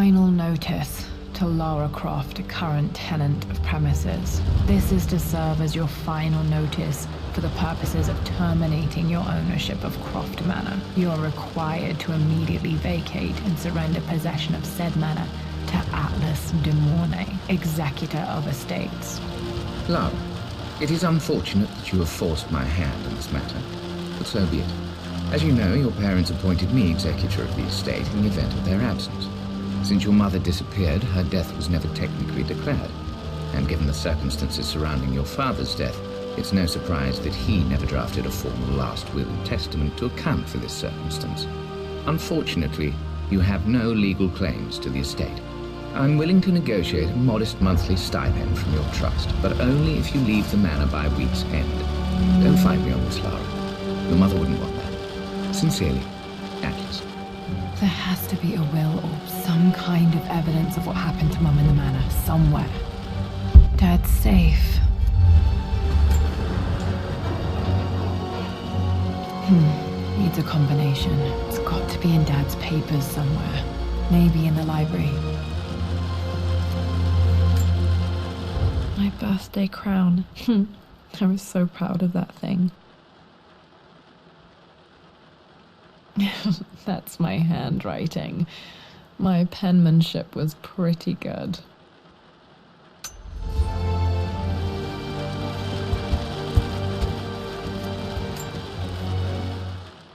final notice to Lara Croft, a current tenant of premises. This is to serve as your final notice for the purposes of terminating your ownership of Croft Manor. You are required to immediately vacate and surrender possession of said manor to Atlas de Mornay, executor of estates. Lara, it is unfortunate that you have forced my hand in this matter, but so be it. As you know, your parents appointed me executor of the estate in the event of their absence. Since your mother disappeared, her death was never technically declared, and given the circumstances surrounding your father's death, it's no surprise that he never drafted a formal last will and testament to account for this circumstance. Unfortunately, you have no legal claims to the estate. I'm willing to negotiate a modest monthly stipend from your trust, but only if you leave the manor by week's end. Don't fight me on this, Lara. Your mother wouldn't want that. Sincerely, Atlas. There has to be a will or some kind of evidence of what happened to Mum in the manor somewhere. Dad's safe. Needs a combination. It's got to be in Dad's papers somewhere. Maybe in the library. My birthday crown. I was so proud of that thing. That's my handwriting. My penmanship was pretty good.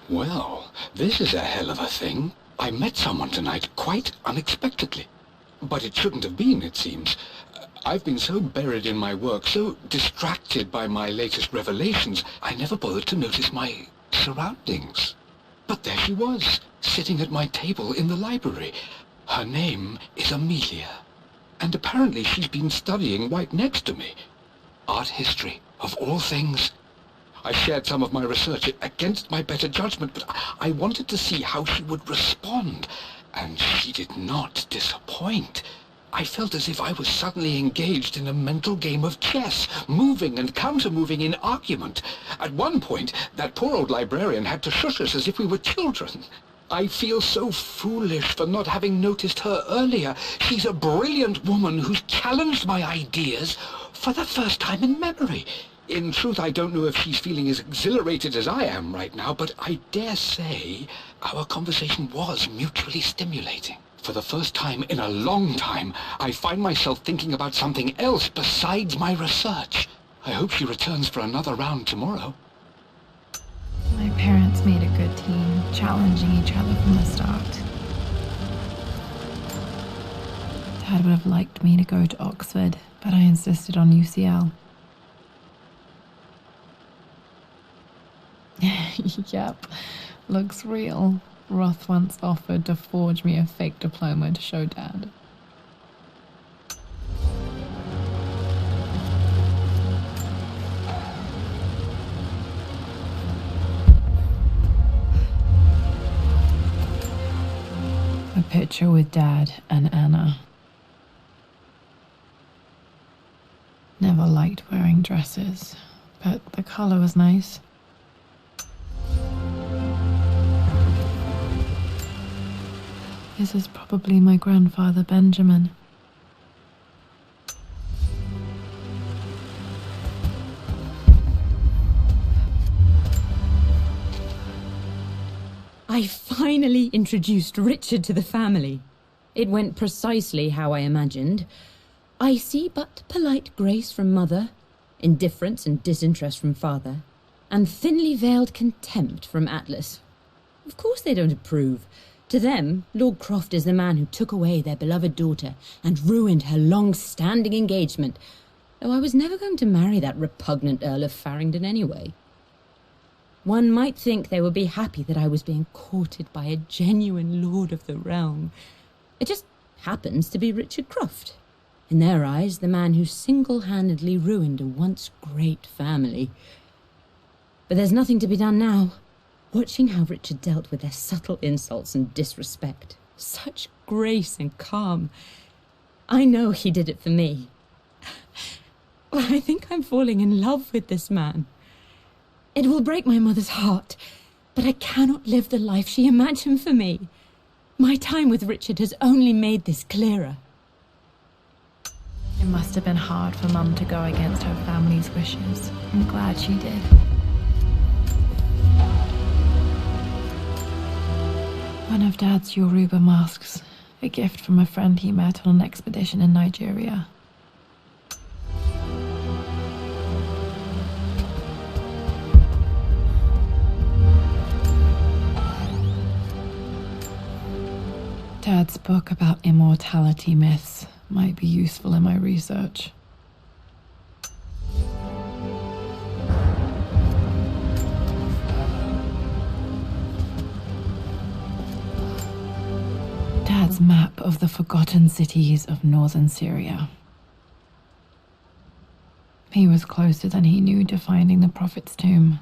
Well, this is a hell of a thing. I met someone tonight quite unexpectedly. But it shouldn't have been, it seems. I've been so buried in my work, so distracted by my latest revelations, I never bothered to notice my surroundings. But there she was, sitting at my table in the library. Her name is Amelia, and apparently she's been studying right next to me. Art history, of all things. I shared some of my research against my better judgment, but I wanted to see how she would respond, and she did not disappoint. I felt as if I was suddenly engaged in a mental game of chess, moving and counter-moving in argument. At one point, that poor old librarian had to shush us as if we were children. I feel so foolish for not having noticed her earlier. She's a brilliant woman who's challenged my ideas for the first time in memory. In truth, I don't know if she's feeling as exhilarated as I am right now, but I dare say our conversation was mutually stimulating. For the first time in a long time, I find myself thinking about something else besides my research. I hope she returns for another round tomorrow. My parents made a good team, challenging each other from the start. Dad would have liked me to go to Oxford, but I insisted on UCL. Yep, looks real. Roth once offered to forge me a fake diploma to show Dad. A picture with Dad and Anna. Never liked wearing dresses, but the color was nice. This is probably my grandfather, Benjamin. I finally introduced Richard to the family. It went precisely how I imagined. Icy but polite grace from mother, indifference and disinterest from father, and thinly veiled contempt from Atlas. Of course they don't approve. To them, Lord Croft is the man who took away their beloved daughter and ruined her long-standing engagement, though I was never going to marry that repugnant Earl of Farringdon anyway. One might think they would be happy that I was being courted by a genuine lord of the realm. It just happens to be Richard Croft. In their eyes, the man who single-handedly ruined a once great family. But there's nothing to be done now. Watching how Richard dealt with their subtle insults and disrespect. Such grace and calm. I know he did it for me. I think I'm falling in love with this man. It will break my mother's heart, but I cannot live the life she imagined for me. My time with Richard has only made this clearer. It must have been hard for Mum to go against her family's wishes. I'm glad she did. One of Dad's Yoruba masks. A gift from a friend he met on an expedition in Nigeria. Dad's book about immortality myths might be useful in my research. Dad's map of the forgotten cities of northern Syria. He was closer than he knew to finding the Prophet's tomb.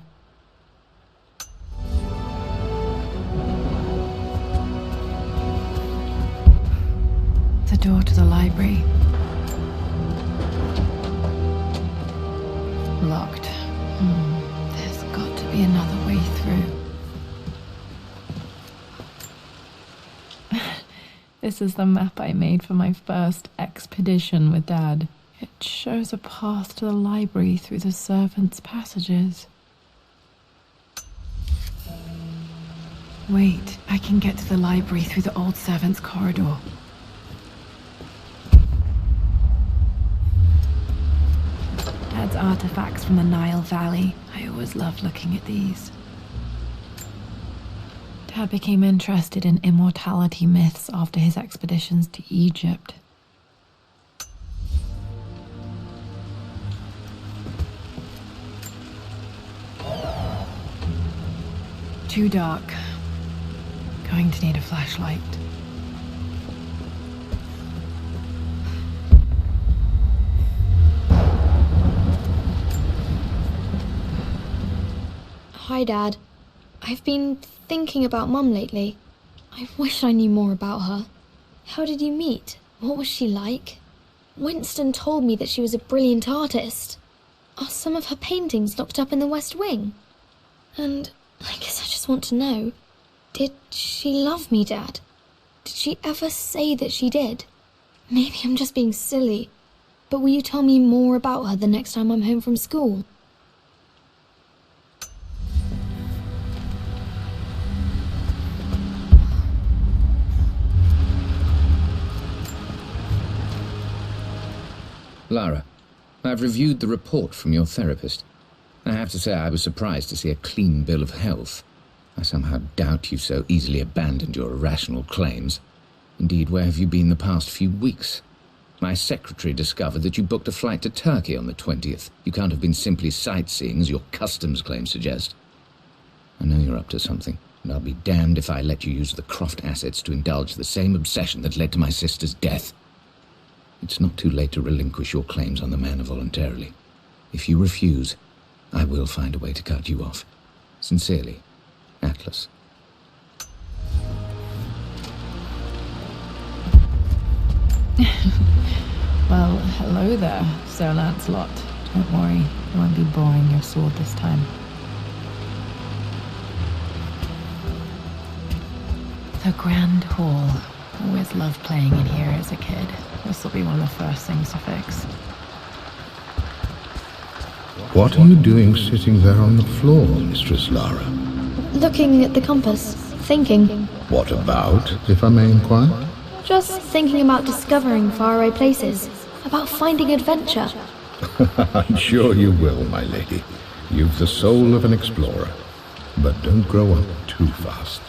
The door to the library. Locked. There's got to be another way through. This is the map I made for my first expedition with Dad. It shows a path to the library through the servants' passages. Wait, I can get to the library through the old servants' corridor. Dad's artifacts from the Nile Valley. I always loved looking at these. Dad became interested in immortality myths after his expeditions to Egypt. Too dark. Going to need a flashlight. Hi, Dad. I've been thinking about Mum lately. I wish I knew more about her. How did you meet? What was she like? Winston told me that she was a brilliant artist. Are some of her paintings locked up in the West Wing? And I guess I just want to know, did she love me, Dad? Did she ever say that she did? Maybe I'm just being silly, but will you tell me more about her the next time I'm home from school? Lara, I've reviewed the report from your therapist. I have to say I was surprised to see a clean bill of health. I somehow doubt you've so easily abandoned your irrational claims. Indeed, where have you been the past few weeks? My secretary discovered that you booked a flight to Turkey on the 20th. You can't have been simply sightseeing, as your customs claims suggest. I know you're up to something, and I'll be damned if I let you use the Croft assets to indulge the same obsession that led to my sister's death. It's not too late to relinquish your claims on the Manor voluntarily. If you refuse, I will find a way to cut you off. Sincerely, Atlas. Well, hello there, Sir Lancelot. Don't worry, I won't be boring your sword this time. The Grand Hall. Always loved playing in here as a kid. This will be one of the first things to fix. What are you doing sitting there on the floor, Mistress Lara? Looking at the compass, thinking. What about, if I may inquire? Just thinking about discovering faraway places, about finding adventure. I'm sure you will, my lady. You've the soul of an explorer. But don't grow up too fast.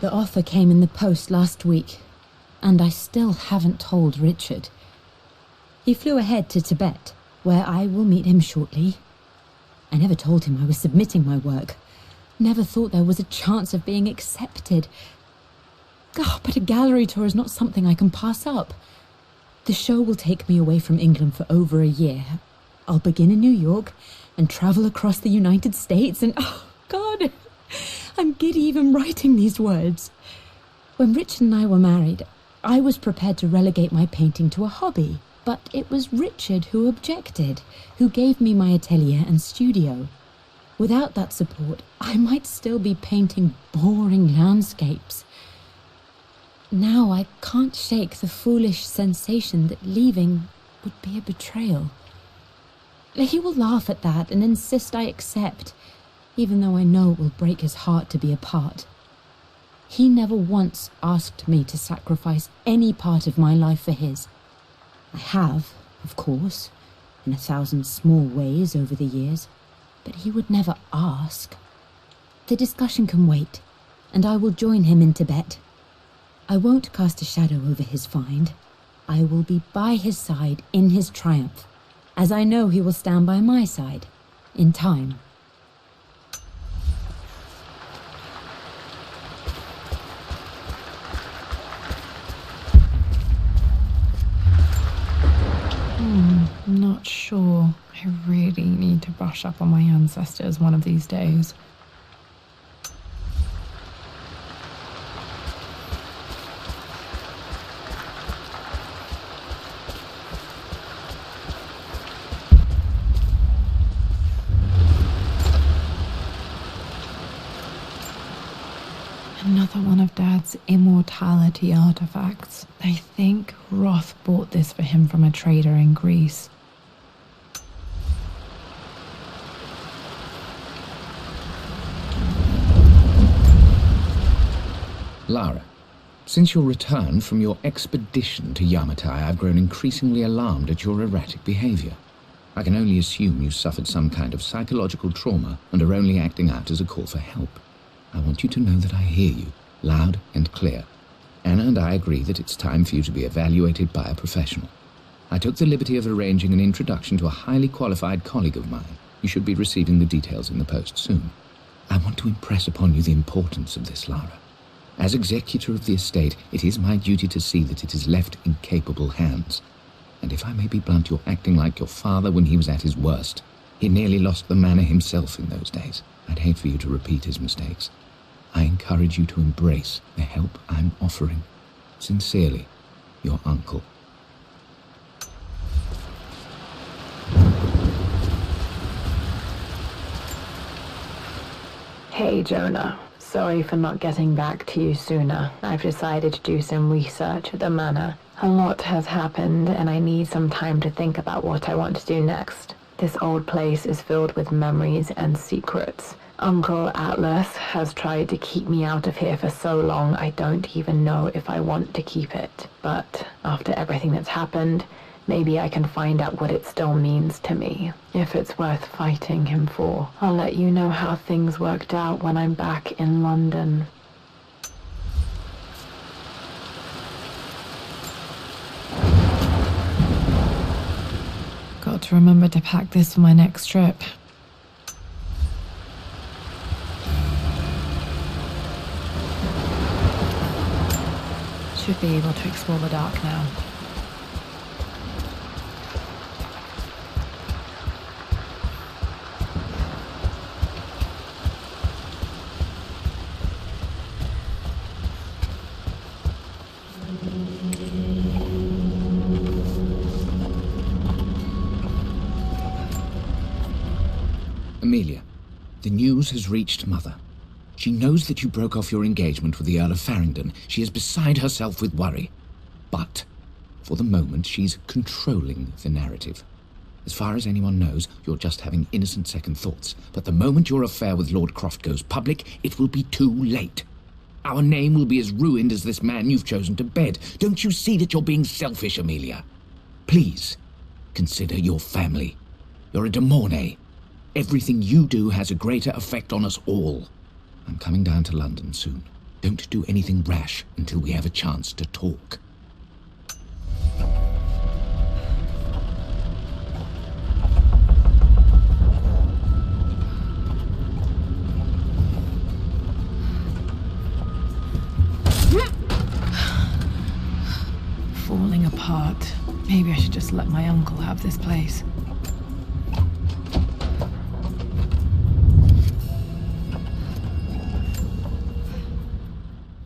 The offer came in the post last week, and I still haven't told Richard. He flew ahead to Tibet, where I will meet him shortly. I never told him I was submitting my work. Never thought there was a chance of being accepted. Oh, but a gallery tour is not something I can pass up. The show will take me away from England for over a year. I'll begin in New York and travel across the United States and... oh, God! I'm giddy even writing these words. When Richard and I were married, I was prepared to relegate my painting to a hobby, but it was Richard who objected, who gave me my atelier and studio. Without that support, I might still be painting boring landscapes. Now I can't shake the foolish sensation that leaving would be a betrayal. He will laugh at that and insist I accept, even though I know it will break his heart to be apart. He never once asked me to sacrifice any part of my life for his. I have, of course, in 1,000 small ways over the years, but he would never ask. The discussion can wait, and I will join him in Tibet. I won't cast a shadow over his find. I will be by his side in his triumph, as I know he will stand by my side, in time. I'm not sure. I really need to brush up on my ancestors one of these days. Another one of Dad's immortality artifacts. I think Roth bought this for him from a trader in Greece. Lara, since your return from your expedition to Yamatai, I've grown increasingly alarmed at your erratic behavior. I can only assume you suffered some kind of psychological trauma and are only acting out as a call for help. I want you to know that I hear you, loud and clear. Anna and I agree that it's time for you to be evaluated by a professional. I took the liberty of arranging an introduction to a highly qualified colleague of mine. You should be receiving the details in the post soon. I want to impress upon you the importance of this, Lara. As executor of the estate, it is my duty to see that it is left in capable hands. And if I may be blunt, you're acting like your father when he was at his worst. He nearly lost the manor himself in those days. I'd hate for you to repeat his mistakes. I encourage you to embrace the help I'm offering. Sincerely, your uncle. Hey, Jonah. Sorry for not getting back to you sooner. I've decided to do some research at the manor. A lot has happened, and I need some time to think about what I want to do next. This old place is filled with memories and secrets. Uncle Atlas has tried to keep me out of here for so long, I don't even know if I want to keep it. But after everything that's happened, maybe I can find out what it still means to me. If it's worth fighting him for, I'll let you know how things worked out when I'm back in London. Got to remember to pack this for my next trip. Should be able to explore the dark now. Amelia, the news has reached Mother. She knows that you broke off your engagement with the Earl of Farringdon. She is beside herself with worry. But, for the moment, she's controlling the narrative. As far as anyone knows, you're just having innocent second thoughts. But the moment your affair with Lord Croft goes public, it will be too late. Our name will be as ruined as this man you've chosen to bed. Don't you see that you're being selfish, Amelia? Please, consider your family. You're a de Mornay. Everything you do has a greater effect on us all. I'm coming down to London soon. Don't do anything rash until we have a chance to talk. Falling apart. Maybe I should just let my uncle have this place.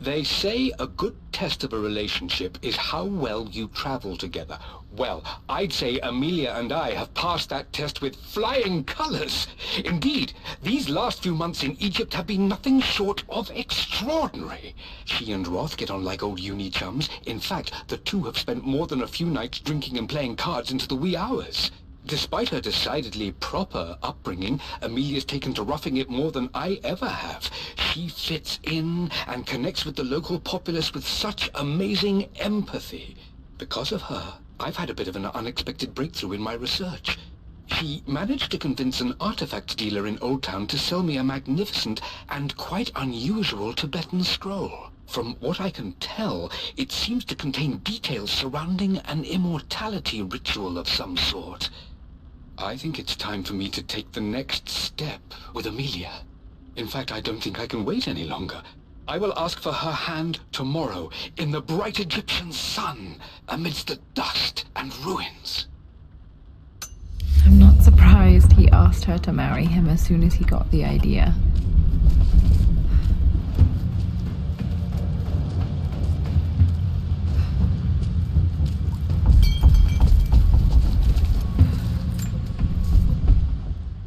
They say a good test of a relationship is how well you travel together. Well, I'd say Amelia and I have passed that test with flying colors. Indeed, these last few months in Egypt have been nothing short of extraordinary. She and Roth get on like old uni chums. In fact, the two have spent more than a few nights drinking and playing cards into the wee hours. Despite her decidedly proper upbringing, Amelia's taken to roughing it more than I ever have. She fits in and connects with the local populace with such amazing empathy. Because of her, I've had a bit of an unexpected breakthrough in my research. She managed to convince an artifact dealer in Old Town to sell me a magnificent and quite unusual Tibetan scroll. From what I can tell, it seems to contain details surrounding an immortality ritual of some sort. I think it's time for me to take the next step with Amelia. In fact, I don't think I can wait any longer. I will ask for her hand tomorrow in the bright Egyptian sun amidst the dust and ruins. I'm not surprised he asked her to marry him as soon as he got the idea.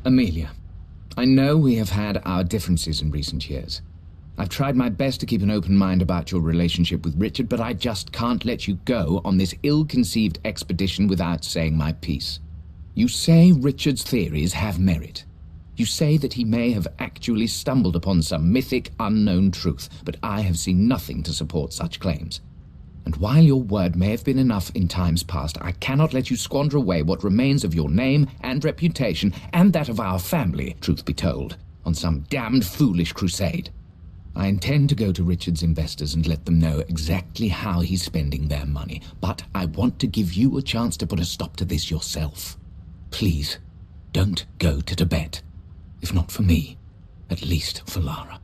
Amelia, I know we have had our differences in recent years. I've tried my best to keep an open mind about your relationship with Richard, but I just can't let you go on this ill-conceived expedition without saying my piece. You say Richard's theories have merit. You say that he may have actually stumbled upon some mythic, unknown truth, but I have seen nothing to support such claims. And while your word may have been enough in times past, I cannot let you squander away what remains of your name and reputation, and that of our family, truth be told, on some damned foolish crusade. I intend to go to Richard's investors and let them know exactly how he's spending their money, but I want to give you a chance to put a stop to this yourself. Please, don't go to Tibet. If not for me, at least for Lara.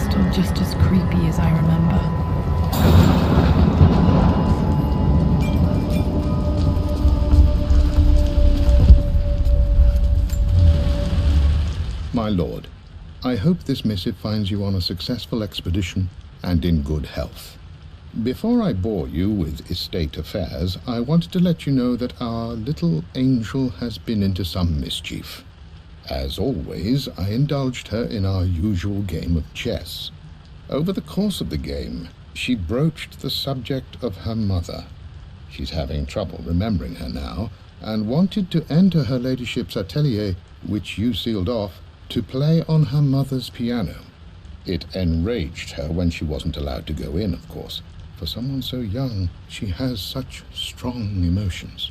Still just as creepy as I remember. My lord, I hope this missive finds you on a successful expedition and in good health. Before I bore you with estate affairs, I wanted to let you know that our little angel has been into some mischief. As always, I indulged her in our usual game of chess. Over the course of the game, she broached the subject of her mother. She's having trouble remembering her now, and wanted to enter her ladyship's atelier, which you sealed off, to play on her mother's piano. It enraged her when she wasn't allowed to go in, of course. For someone so young, she has such strong emotions.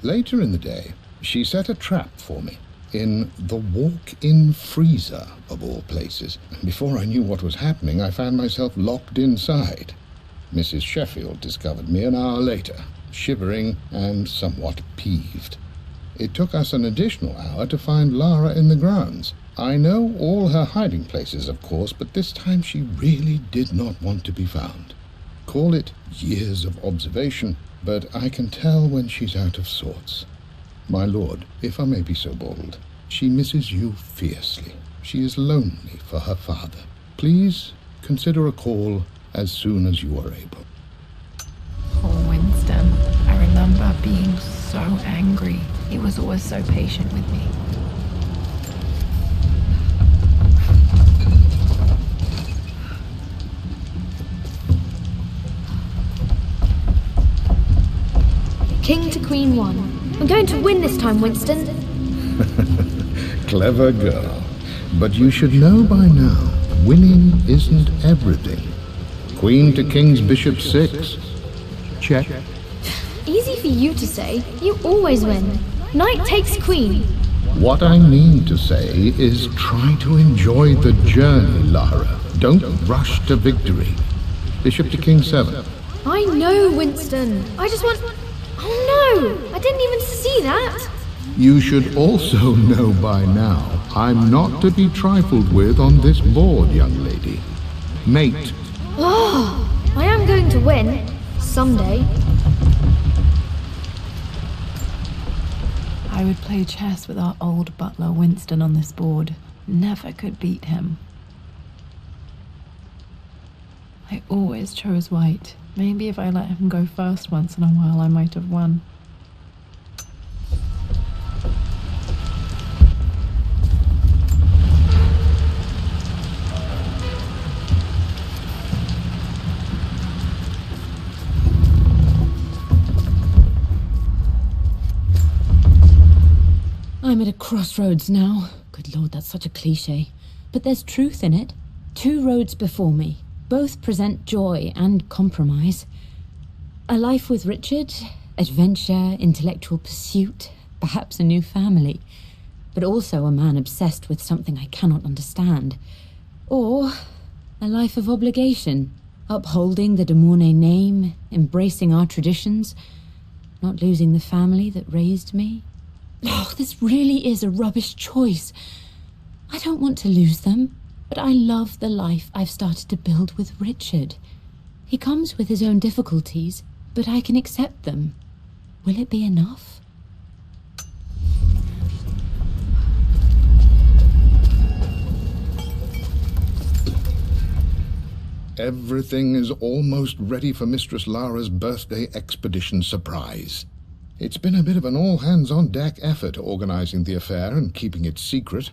Later in the day, she set a trap for me in the walk-in freezer, of all places, and before I knew what was happening, I found myself locked inside. Mrs. Sheffield discovered me an hour later, shivering and somewhat peeved. It took us an additional hour to find Lara in the grounds. I know all her hiding places, of course, but this time she really did not want to be found. Call it years of observation, but I can tell when she's out of sorts. My lord, if I may be so bold, she misses you fiercely. She is lonely for her father. Please consider a call as soon as you are able. Poor Winston. I remember being so angry. He was always so patient with me. King to Queen 1. I'm going to win this time, Winston. Clever girl. But you should know by now, winning isn't everything. Queen to King's Bishop 6. Check. Easy for you to say. You always win. Knight takes queen. What I mean to say is try to enjoy the journey, Lara. Don't rush to victory. Bishop to King 7. I know, Winston. I just want... Oh no! I didn't even see that! You should also know by now, I'm not to be trifled with on this board, young lady. Mate. Oh, I am going to win. Someday. I would play chess with our old butler Winston on this board. never could beat him. I always chose white. Maybe if I let him go first once in a while, I might have won. I'm at a crossroads now. Good Lord, that's such a cliche. But there's truth in it. 2 roads before me. Both present joy and compromise. A life with Richard, adventure, intellectual pursuit, perhaps a new family. But also a man obsessed with something I cannot understand. Or a life of obligation, upholding the de Mornay name, embracing our traditions, not losing the family that raised me. Oh, this really is a rubbish choice. I don't want to lose them, but I love the life I've started to build with Richard. He comes with his own difficulties, but I can accept them. Will it be enough? Everything is almost ready for Mistress Lara's birthday expedition surprise. It's been a bit of an all-hands-on-deck effort organizing the affair and keeping it secret.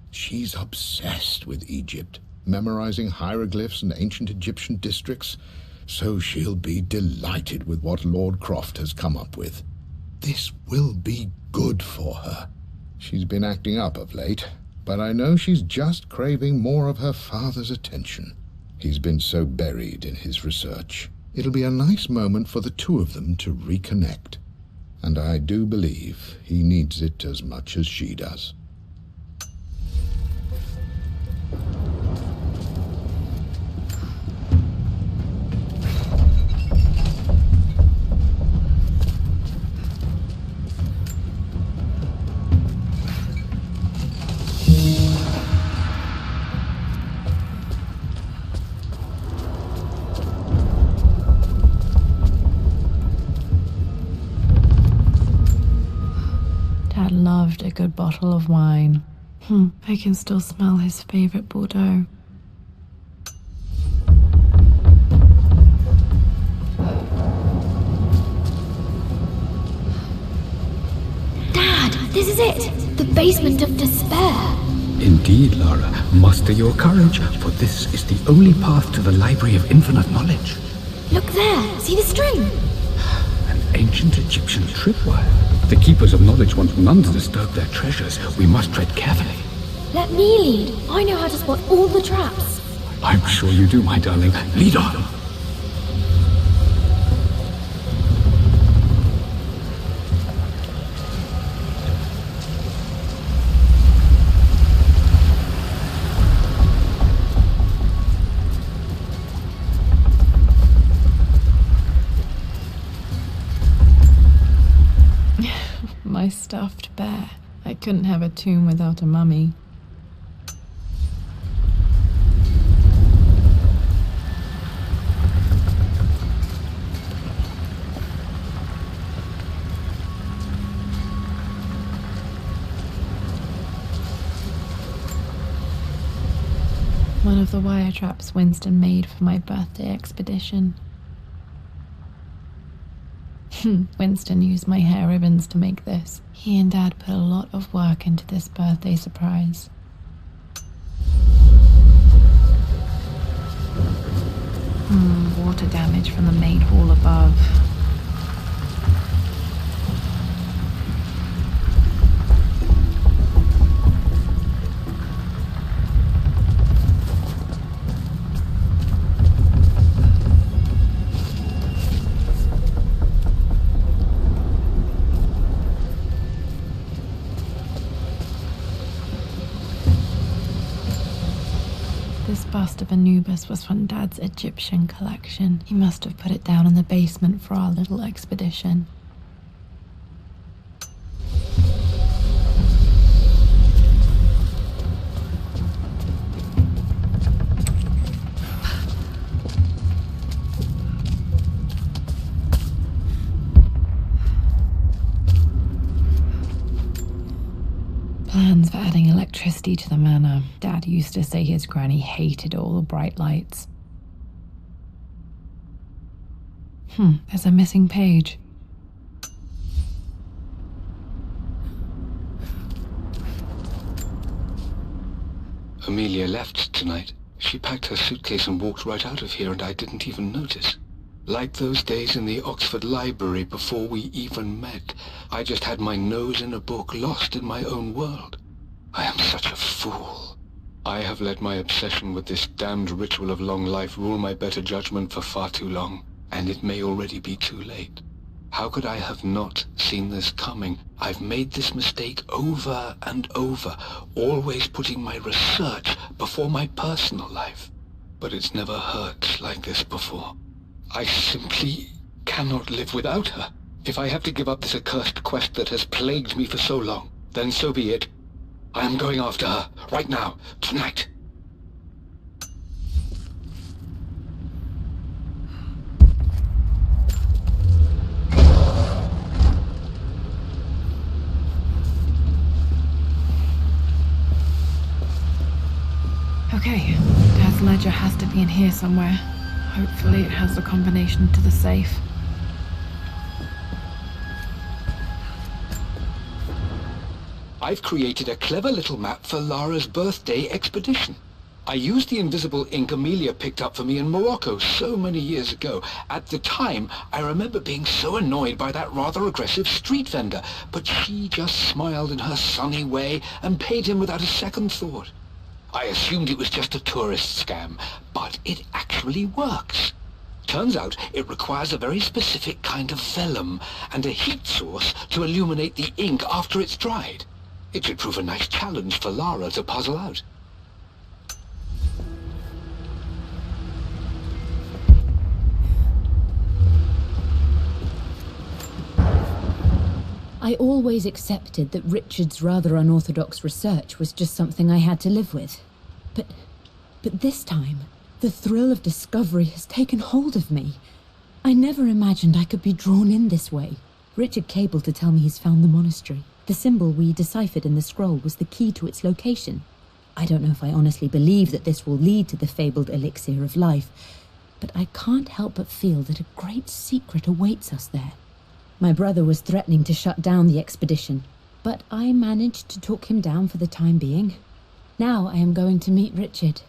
She's obsessed with Egypt, memorizing hieroglyphs and ancient Egyptian districts, so she'll be delighted with what Lord Croft has come up with. This will be good for her. She's been acting up of late, but I know she's just craving more of her father's attention. He's been so buried in his research. It'll be a nice moment for the 2 of them to reconnect. And I do believe he needs it as much as she does. Dad loved a good bottle of wine. I can still smell his favorite Bordeaux. Dad, this is it! The basement of despair! Indeed, Lara. Muster your courage, for this is the only path to the Library of Infinite Knowledge. Look there! See the string? An ancient Egyptian tripwire. The Keepers of Knowledge want none to disturb their treasures. We must tread carefully. Let me lead. I know how to spot all the traps. I'm sure you do, my darling. Lead on. My stuffed bear. I couldn't have a tomb without a mummy. One of the wire traps Winston made for my birthday expedition. Winston used my hair ribbons to make this. He and Dad put a lot of work into this birthday surprise. Water damage from the maid hall above. This bust of Anubis was from Dad's Egyptian collection. He must have put it down in the basement for our little expedition. Plans for adding electricity nasty to the manor. Dad used to say his granny hated all the bright lights. There's a missing page. Amelia left tonight. She packed her suitcase and walked right out of here, and I didn't even notice. Like those days in the Oxford Library before we even met, I just had my nose in a book, lost in my own world. I am such a fool. I have let my obsession with this damned ritual of long life rule my better judgment for far too long, and it may already be too late. How could I have not seen this coming? I've made this mistake over and over, always putting my research before my personal life. But it's never hurt like this before. I simply cannot live without her. If I have to give up this accursed quest that has plagued me for so long, then so be it. I am going after her, right now, tonight. Okay, Dad's ledger has to be in here somewhere. Hopefully it has the combination to the safe. I've created a clever little map for Lara's birthday expedition. I used the invisible ink Amelia picked up for me in Morocco so many years ago. At the time, I remember being so annoyed by that rather aggressive street vendor, but she just smiled in her sunny way and paid him without a second thought. I assumed it was just a tourist scam, but it actually works. Turns out it requires a very specific kind of vellum and a heat source to illuminate the ink after it's dried. It should prove a nice challenge for Lara to puzzle out. I always accepted that Richard's rather unorthodox research was just something I had to live with. But this time, the thrill of discovery has taken hold of me. I never imagined I could be drawn in this way. Richard cabled to tell me he's found the monastery. The symbol we deciphered in the scroll was the key to its location. I don't know if I honestly believe that this will lead to the fabled elixir of life, but I can't help but feel that a great secret awaits us there. My brother was threatening to shut down the expedition, but I managed to talk him down for the time being. Now I am going to meet Richard.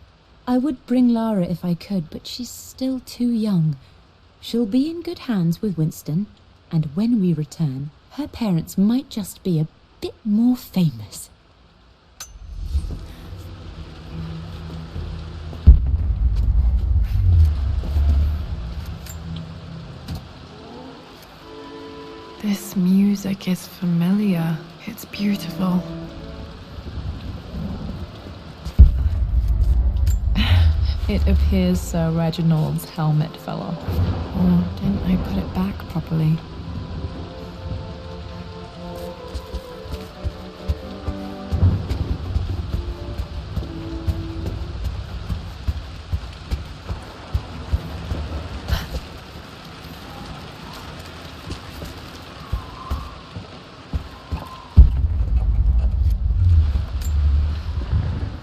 I would bring Lara if I could, but she's still too young. She'll be in good hands with Winston, and when we return, her parents might just be a bit more famous. This music is familiar. It's beautiful. It appears Sir Reginald's helmet fell off. Or didn't I put it back properly?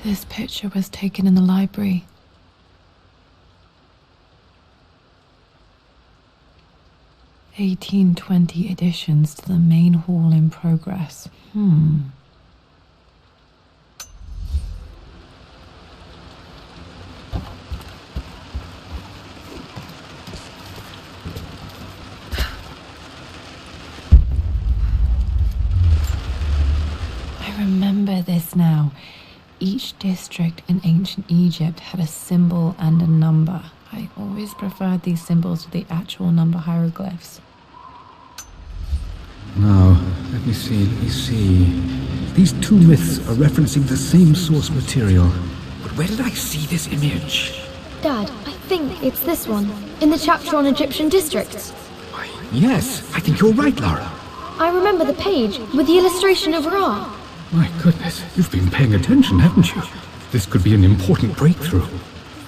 This picture was taken in the library. (1820) additions to the main hall in progress. I remember this now. Each district in ancient Egypt had a symbol and a number. I always preferred these symbols to the actual number hieroglyphs. Now, let me see. These two myths are referencing the same source material. But where did I see this image? Dad, I think it's this one, in the chapter on Egyptian districts. Why, yes, I think you're right, Lara. I remember the page with the illustration of Ra. My goodness, you've been paying attention, haven't you? This could be an important breakthrough.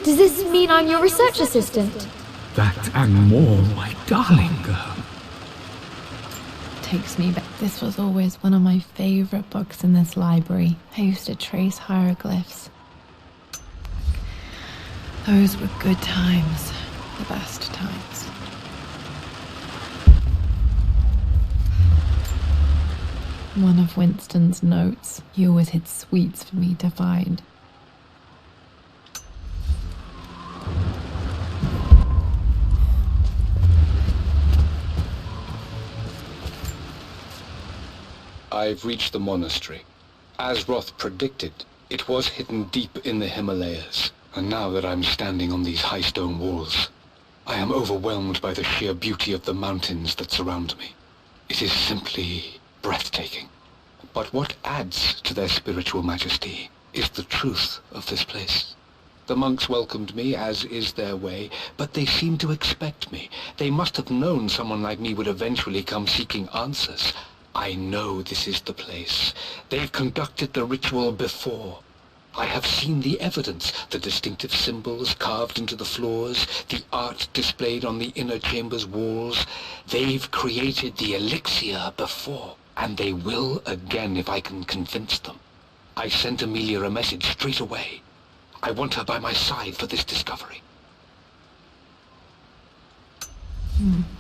Does this mean I'm your research assistant? That and more, my darling girl. takes me back. This was always one of my favorite books in this library. I used to trace hieroglyphs. Those were good times. The best times. One of Winston's notes. He always hid sweets for me to find. I've reached the monastery. As Roth predicted, it was hidden deep in the Himalayas. And now that I'm standing on these high stone walls, I am overwhelmed by the sheer beauty of the mountains that surround me. It is simply breathtaking. But what adds to their spiritual majesty is the truth of this place. The monks welcomed me, as is their way, but they seemed to expect me. They must have known someone like me would eventually come seeking answers. I know this is the place. They've conducted the ritual before. I have seen the evidence, the distinctive symbols carved into the floors, the art displayed on the inner chamber's walls. They've created the elixir before, and they will again if I can convince them. I sent Amelia a message straight away. I want her by my side for this discovery.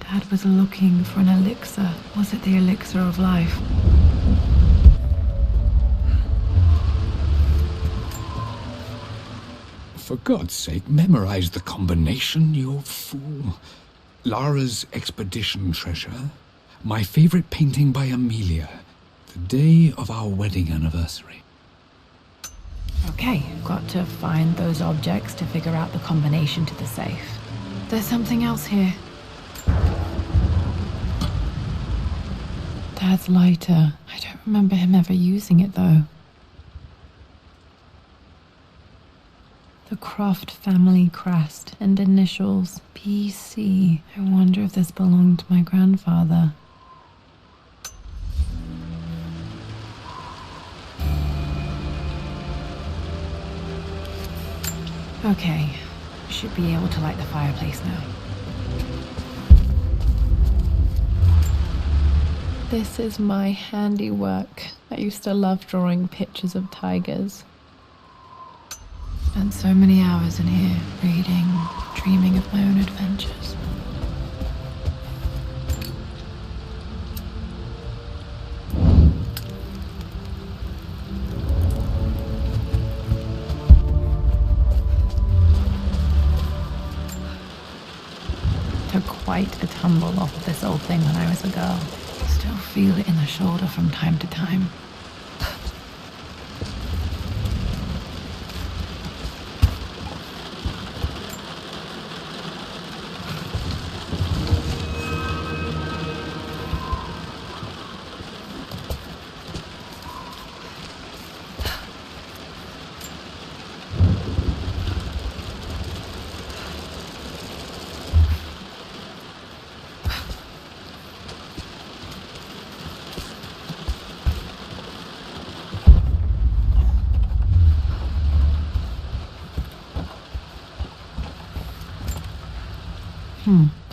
Dad was looking for an elixir. Was it the elixir of life? For God's sake, memorize the combination, you fool. Lara's expedition treasure. My favorite painting by Amelia. The day of our wedding anniversary. Okay, got to find those objects to figure out the combination to the safe. There's something else here. Dad's lighter. I don't remember him ever using it, though. The Croft family crest and initials PC. I wonder if this belonged to my grandfather. Okay, should be able to light the fireplace now. This is my handiwork. I used to love drawing pictures of tigers. Spent so many hours in here, reading, dreaming of my own adventures. Took quite a tumble off of this old thing when I was a girl. Still feel it in the shoulder from time to time.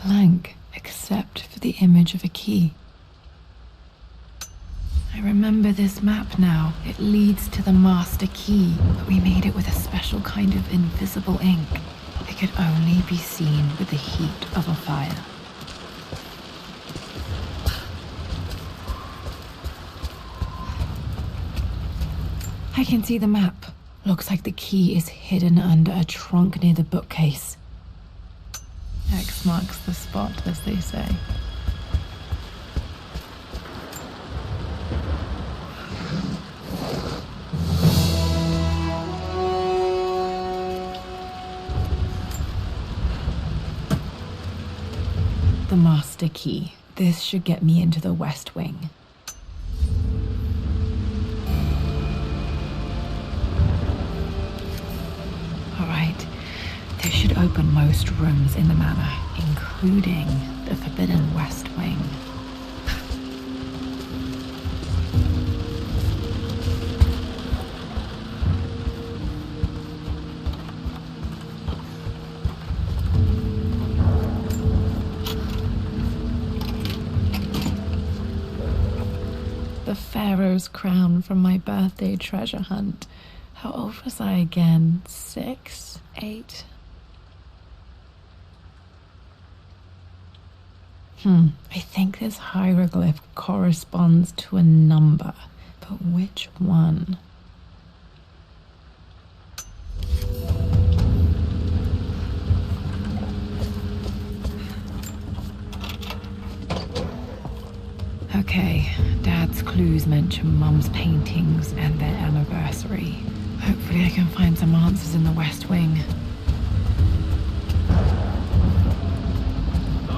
Blank, except for the image of a key. I remember this map now. It leads to the master key, but we made it with a special kind of invisible ink. It could only be seen with the heat of a fire. I can see the map. Looks like the key is hidden under a trunk near the bookcase. X marks the spot, as they say. The master key. This should get me into the West Wing. All right. This should open most rooms in the manor, including the forbidden West Wing. the Pharaoh's crown from my birthday treasure hunt. How old was I again? 6? 8? I think this hieroglyph corresponds to a number, but which one? Okay, Dad's clues mention Mum's paintings and their anniversary. Hopefully I can find some answers in the West Wing.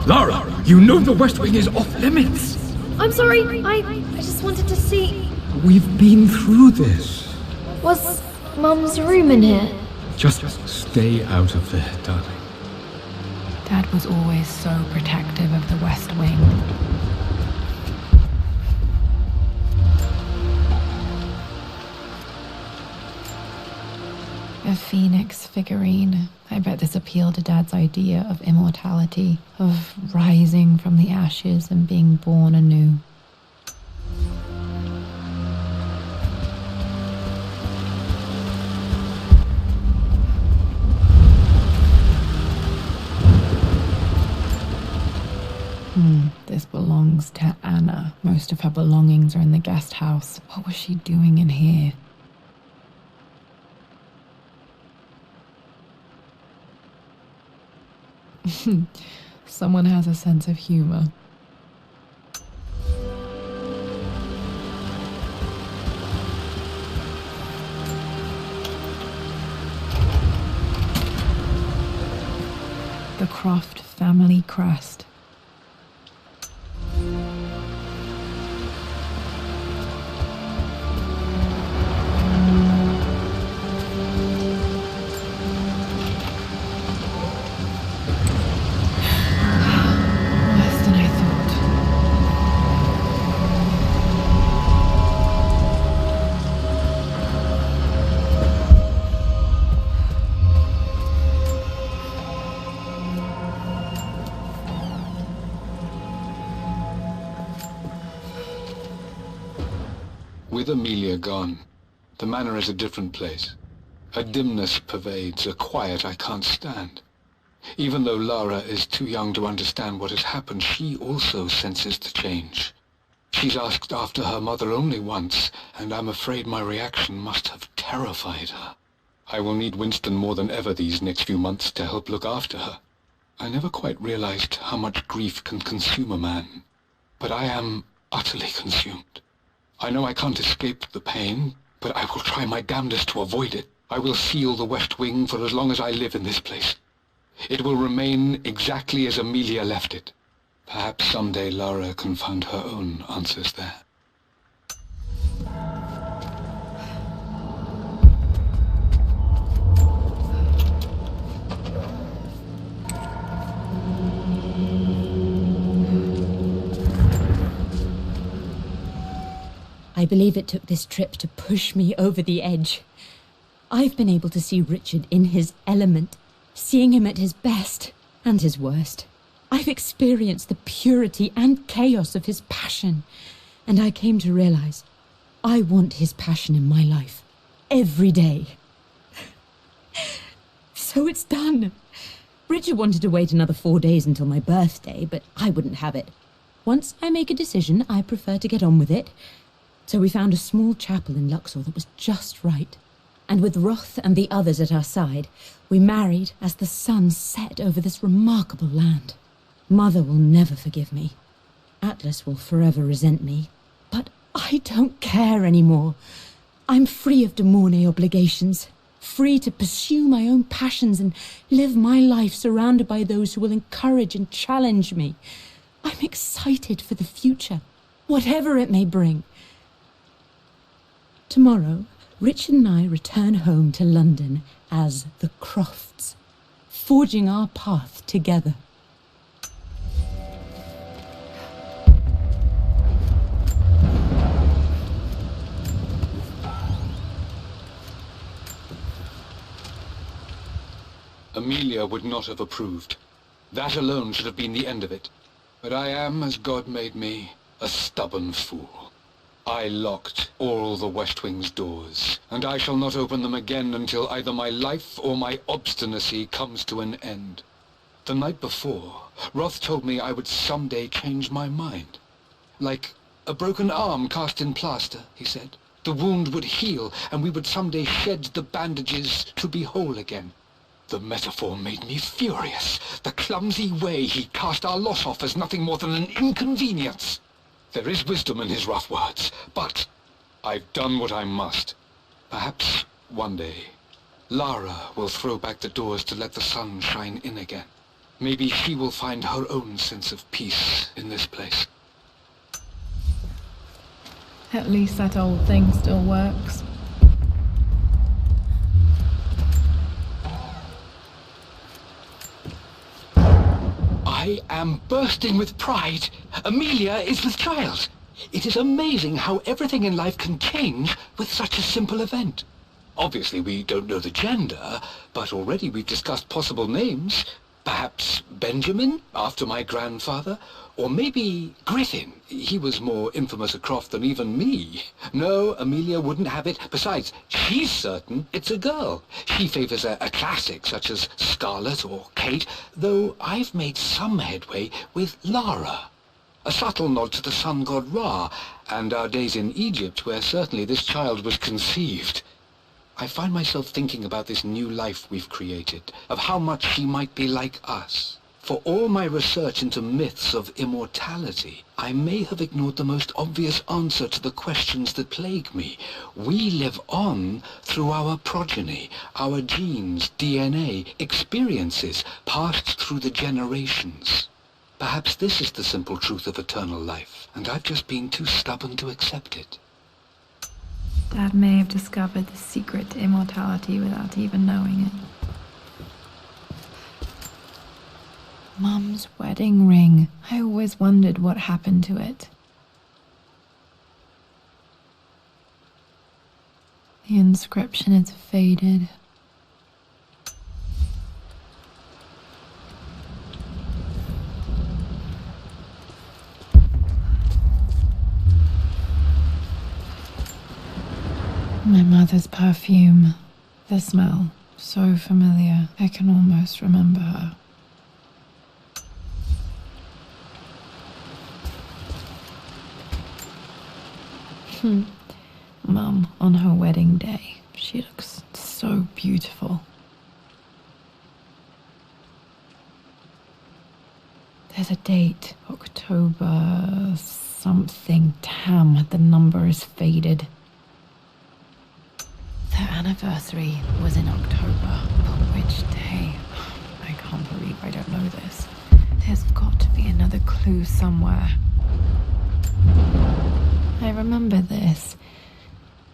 Lara, you know the West Wing is off limits. I'm sorry, I just wanted to see... We've been through this. Was Mum's room in here? Just stay out of there, darling. Dad was always so protective of the West Wing. A phoenix figurine. I bet this appealed to Dad's idea of immortality, of rising from the ashes and being born anew. This belongs to Anna. Most of her belongings are in the guest house. What was she doing in here? Someone has a sense of humor. The Croft family crest. Less than I thought. With Amelia gone, the manor is a different place. A dimness pervades, a quiet I can't stand. Even though Lara is too young to understand what has happened, she also senses the change. She's asked after her mother only once, and I'm afraid my reaction must have terrified her. I will need Winston more than ever these next few months to help look after her. I never quite realized how much grief can consume a man, but I am utterly consumed. I know I can't escape the pain, but I will try my damnedest to avoid it. I will seal the West Wing for as long as I live in this place. It will remain exactly as Amelia left it. Perhaps someday Lara can find her own answers there. I believe it took this trip to push me over the edge. I've been able to see Richard in his element, seeing him at his best and his worst. I've experienced the purity and chaos of his passion, and I came to realize I want his passion in my life every day. So it's done. Richard wanted to wait another 4 days until my birthday, but I wouldn't have it. Once I make a decision, I prefer to get on with it. So we found a small chapel in Luxor that was just right. And with Roth and the others at our side, we married as the sun set over this remarkable land. Mother will never forgive me. Atlas will forever resent me. But I don't care anymore. I'm free of de Mornay obligations, free to pursue my own passions and live my life surrounded by those who will encourage and challenge me. I'm excited for the future, whatever it may bring. Tomorrow, Richard and I return home to London as the Crofts, forging our path together. Amelia would not have approved. That alone should have been the end of it. But I am, as God made me, a stubborn fool. I locked all the West Wing's doors, and I shall not open them again until either my life or my obstinacy comes to an end. The night before, Roth told me I would someday change my mind. Like a broken arm cast in plaster, he said. The wound would heal, and we would someday shed the bandages to be whole again. The metaphor made me furious. The clumsy way he cast our loss off as nothing more than an inconvenience. There is wisdom in his rough words, but I've done what I must. Perhaps one day, Lara will throw back the doors to let the sun shine in again. Maybe she will find her own sense of peace in this place. At least that old thing still works. I am bursting with pride. Amelia is with child. It is amazing how everything in life can change with such a simple event. Obviously, we don't know the gender, but already we've discussed possible names. Perhaps Benjamin, after my grandfather, or maybe Griffin. He was more infamous at Croft than even me. No, Amelia wouldn't have it. Besides, she's certain it's a girl. She favors a classic such as Scarlet or Kate, though I've made some headway with Lara. A subtle nod to the sun god Ra, and our days in Egypt, where certainly this child was conceived. I find myself thinking about this new life we've created, of how much she might be like us. For all my research into myths of immortality, I may have ignored the most obvious answer to the questions that plague me. We live on through our progeny, our genes, DNA, experiences, passed through the generations. Perhaps this is the simple truth of eternal life, and I've just been too stubborn to accept it. Dad may have discovered the secret to immortality without even knowing it. Mum's wedding ring. I always wondered what happened to it. The inscription is faded. My mother's perfume. The smell. So familiar. I can almost remember her. Mum, on her wedding day, she looks so beautiful. There's a date, October something. Damn, the number is faded. Their anniversary was in October, but which day? I can't believe I don't know this. There's got to be another clue somewhere. I remember this.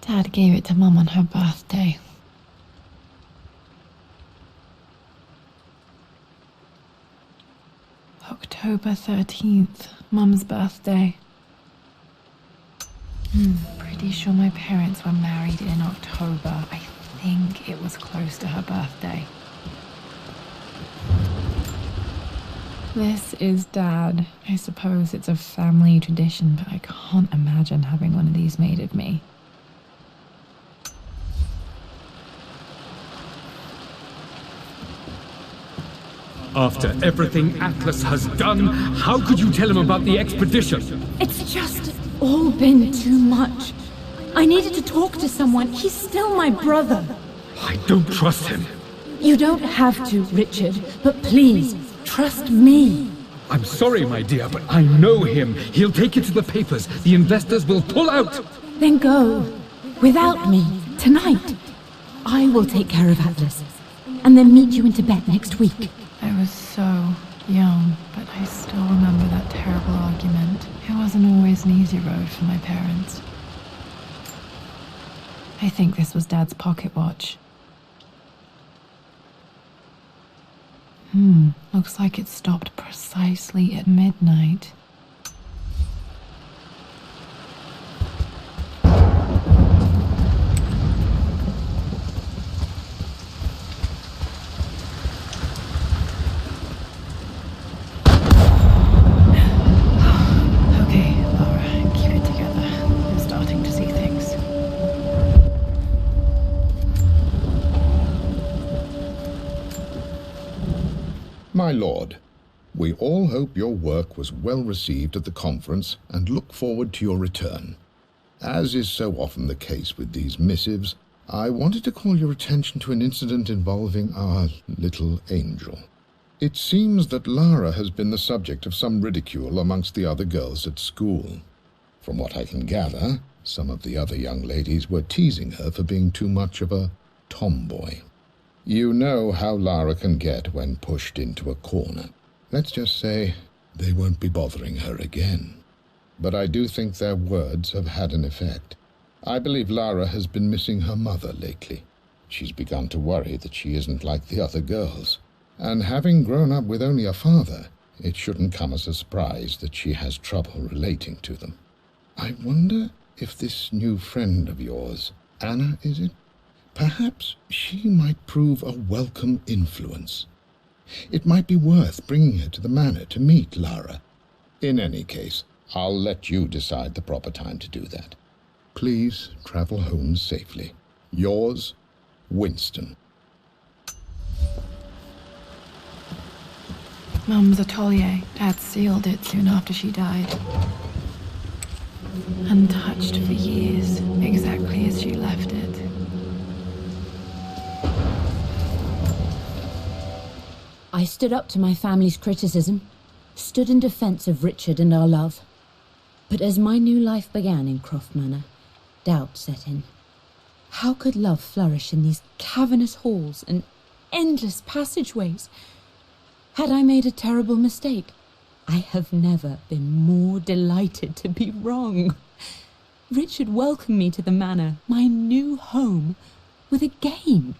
Dad gave it to Mum on her birthday. October 13th, Mum's birthday. Pretty sure my parents were married in October. I think it was close to her birthday. This is Dad. I suppose it's a family tradition, but I can't imagine having one of these made of me. After everything Atlas has done, how could you tell him about the expedition? It's just all been too much. I needed to talk to someone. He's still my brother. I don't trust him. You don't have to, Richard, but please, trust me. I'm sorry, my dear, but I know him. He'll take it to the papers. The investors will pull out. Then go. Without me, tonight. I will take care of Atlas, and then meet you in Tibet next week. I was so young, but I still remember that terrible argument. It wasn't always an easy road for my parents. I think this was Dad's pocket watch. Looks like it stopped precisely at midnight. Okay, Laura, keep it together. We'll start My lord, we all hope your work was well received at the conference and look forward to your return. As is so often the case with these missives, I wanted to call your attention to an incident involving our little angel. It seems that Lara has been the subject of some ridicule amongst the other girls at school. From what I can gather, some of the other young ladies were teasing her for being too much of a tomboy. You know how Lara can get when pushed into a corner. Let's just say they won't be bothering her again. But I do think their words have had an effect. I believe Lara has been missing her mother lately. She's begun to worry that she isn't like the other girls. And having grown up with only a father, it shouldn't come as a surprise that she has trouble relating to them. I wonder if this new friend of yours, Anna, is it? Perhaps she might prove a welcome influence. It might be worth bringing her to the manor to meet Lara. In any case, I'll let you decide the proper time to do that. Please travel home safely. Yours, Winston. Mum's atelier. Dad sealed it soon after she died. Untouched for years, exactly as she left it. I stood up to my family's criticism, stood in defense of Richard and our love. But as my new life began in Croft Manor, doubt set in. How could love flourish in these cavernous halls and endless passageways? Had I made a terrible mistake? I have never been more delighted to be wrong. Richard welcomed me to the manor, my new home, with a game.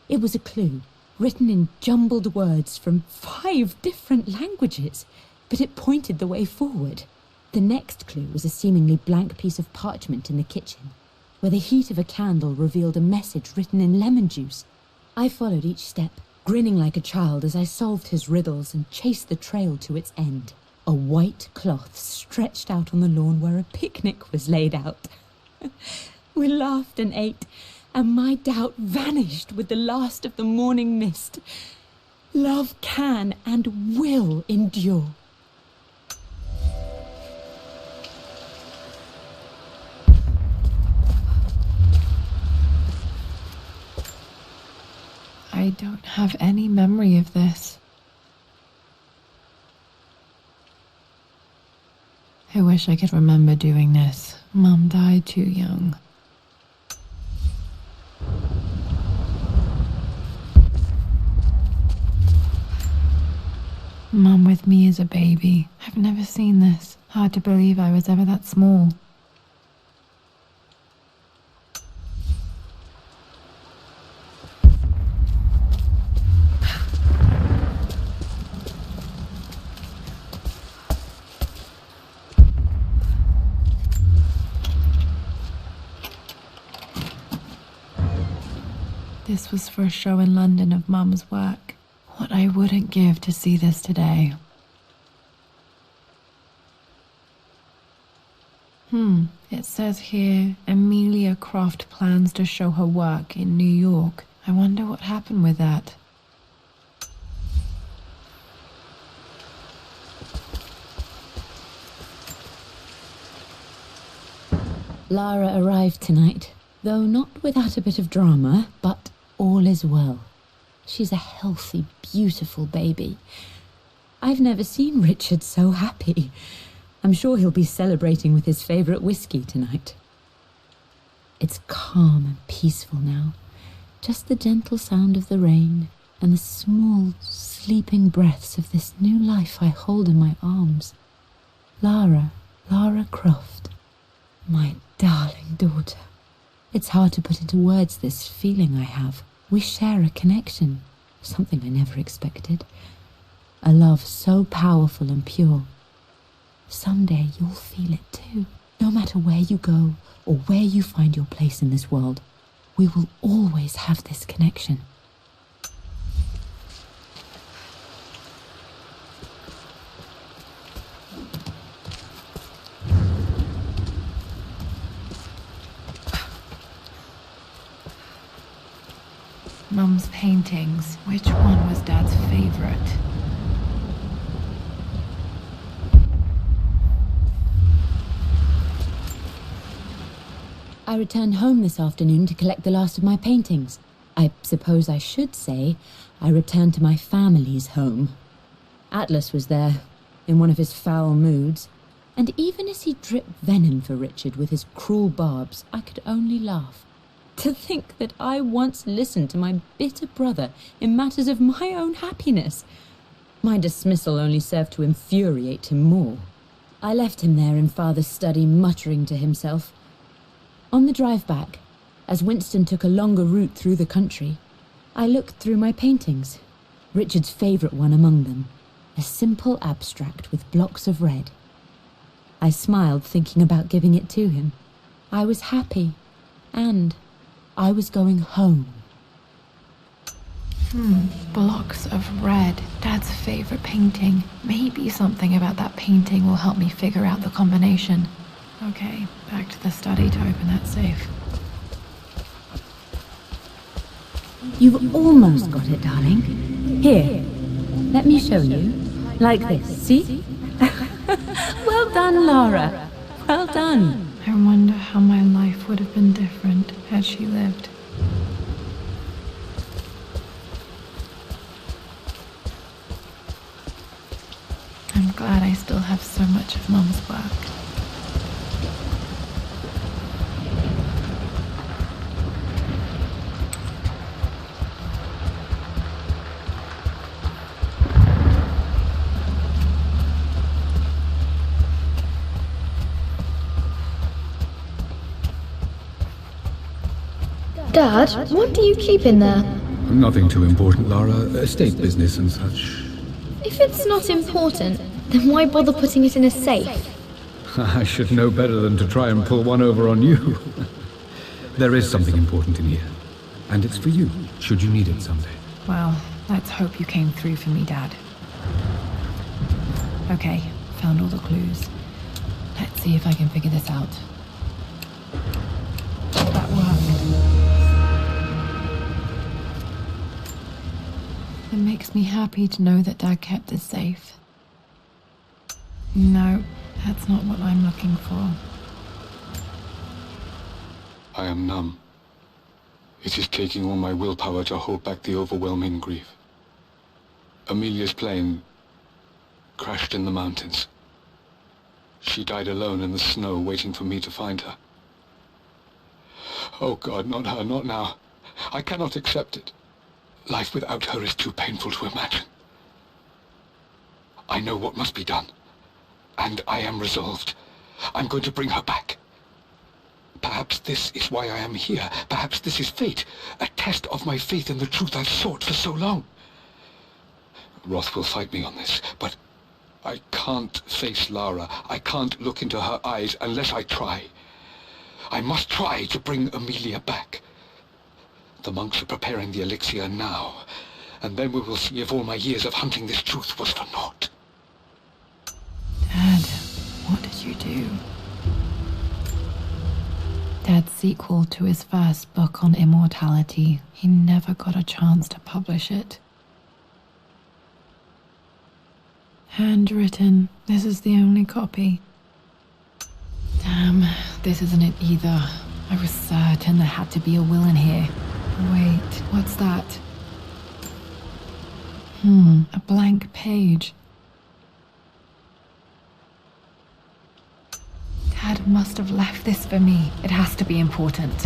It was a clue, written in jumbled words from 5 different languages, but it pointed the way forward. The next clue was a seemingly blank piece of parchment in the kitchen, where the heat of a candle revealed a message written in lemon juice. I followed each step, grinning like a child as I solved his riddles and chased the trail to its end. A white cloth stretched out on the lawn where a picnic was laid out. We laughed and ate, and my doubt vanished with the last of the morning mist. Love can and will endure. I don't have any memory of this. I wish I could remember doing this. Mum died too young. Mum with me as a baby. I've never seen this. Hard to believe I was ever that small. This was for a show in London of Mum's work. What I wouldn't give to see this today. It says here, Amelia Croft plans to show her work in New York. I wonder what happened with that. Lara arrived tonight, though not without a bit of drama, but all is well. She's a healthy, beautiful baby. I've never seen Richard so happy. I'm sure he'll be celebrating with his favourite whiskey tonight. It's calm and peaceful now. Just the gentle sound of the rain and the small, sleeping breaths of this new life I hold in my arms. Lara Croft, my darling daughter. It's hard to put into words this feeling I have. We share a connection, something I never expected. A love so powerful and pure. Someday you'll feel it too. No matter where you go or where you find your place in this world, we will always have this connection. Mum's paintings. Which one was Dad's favorite? I returned home this afternoon to collect the last of my paintings. I suppose I should say I returned to my family's home. Atlas was there, in one of his foul moods, and even as he dripped venom for Richard with his cruel barbs, I could only laugh. To think that I once listened to my bitter brother in matters of my own happiness. My dismissal only served to infuriate him more. I left him there in Father's study, muttering to himself. On the drive back, as Winston took a longer route through the country, I looked through my paintings, Richard's favourite one among them, a simple abstract with blocks of red. I smiled, thinking about giving it to him. I was happy, and I was going home. Blocks of red. Dad's favorite painting. Maybe something about that painting will help me figure out the combination. Okay, back to the study to open that safe. You've almost got it, darling. Here, let me show you. Like this, see? Well done, Lara. Well done. I wonder how my life would have been different had she lived. I'm glad I still have so much of Mum's work. Dad, what do you keep in there? Nothing too important, Lara. Estate business and such. If it's not important, then why bother putting it in a safe? I should know better than to try and pull one over on you. There is something important in here. And it's for you, should you need it someday. Well, let's hope you came through for me, Dad. Okay, found all the clues. Let's see if I can figure this out. That worked. It makes me happy to know that Dad kept this safe. No, that's not what I'm looking for. I am numb. It is taking all my willpower to hold back the overwhelming grief. Amelia's plane crashed in the mountains. She died alone in the snow, waiting for me to find her. Oh God, not her, not now. I cannot accept it. Life without her is too painful to imagine. I know what must be done, and I am resolved. I'm going to bring her back. Perhaps this is why I am here. Perhaps this is fate, a test of my faith in the truth I've sought for so long. Roth will fight me on this, but I can't face Lara. I can't look into her eyes unless I try. I must try to bring Amelia back. The monks are preparing the elixir now, and then we will see if all my years of hunting this truth was for naught. Dad, what did you do? Dad's sequel to his first book on immortality. He never got a chance to publish it. Handwritten. This is the only copy. Damn, this isn't it either. I was certain there had to be a will in here. Wait, what's that? A blank page. Dad must have left this for me. It has to be important.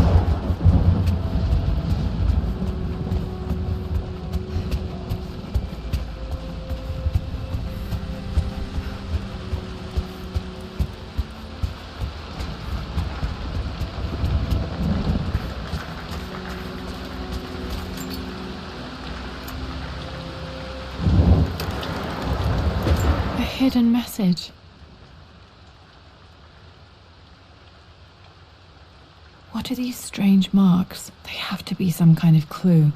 A hidden message. What are these strange marks? They have to be some kind of clue.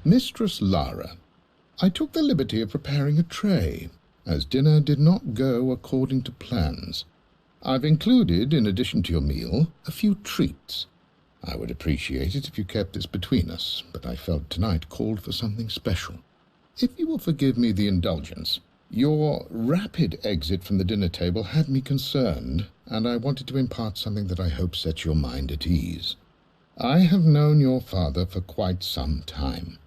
Mistress Lara, I took the liberty of preparing a tray. as dinner did not go according to plans. I've included, in addition to your meal, a few treats. I would appreciate it if you kept this between us, but I felt tonight called for something special. If you will forgive me the indulgence, your rapid exit from the dinner table had me concerned, and I wanted to impart something that I hope sets your mind at ease. I have known your father for quite some time.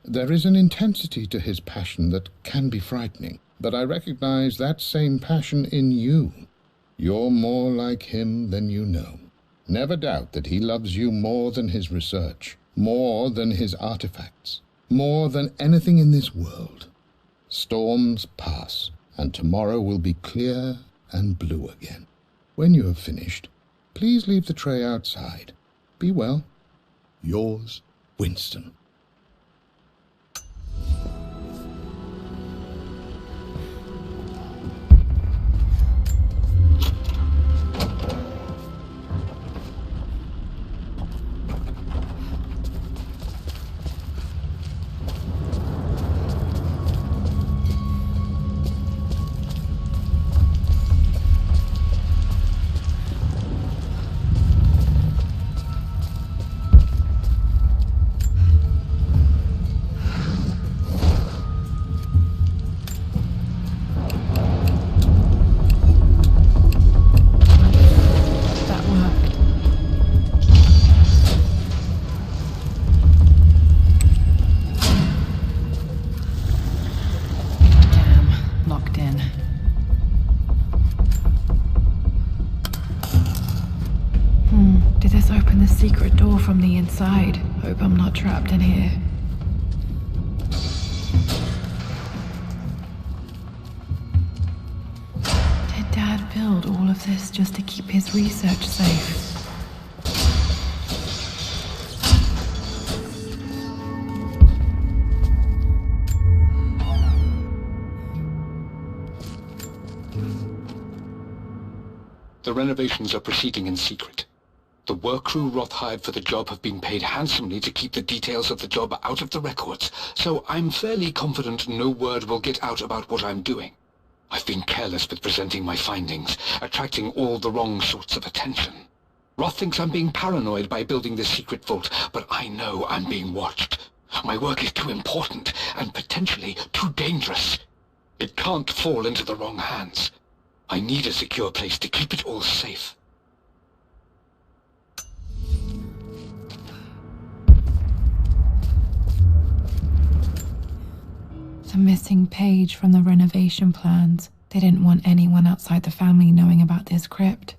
There is an intensity to his passion that can be frightening, but I recognize that same passion in you. You're more like him than you know. Never doubt that he loves you more than his research, more than his artifacts, more than anything in this world. Storms pass, and tomorrow will be clear and blue again. When you have finished, please leave the tray outside. Be well. Yours, Winston. Secret door from the inside. Hope I'm not trapped in here. Did Dad build all of this just to keep his research safe? The renovations are proceeding in secret. The work crew Roth hired for the job have been paid handsomely to keep the details of the job out of the records, so I'm fairly confident no word will get out about what I'm doing. I've been careless with presenting my findings, attracting all the wrong sorts of attention. Roth thinks I'm being paranoid by building this secret vault, but I know I'm being watched. My work is too important, and potentially too dangerous. It can't fall into the wrong hands. I need a secure place to keep it all safe. The missing page from the renovation plans. They didn't want anyone outside the family knowing about this crypt.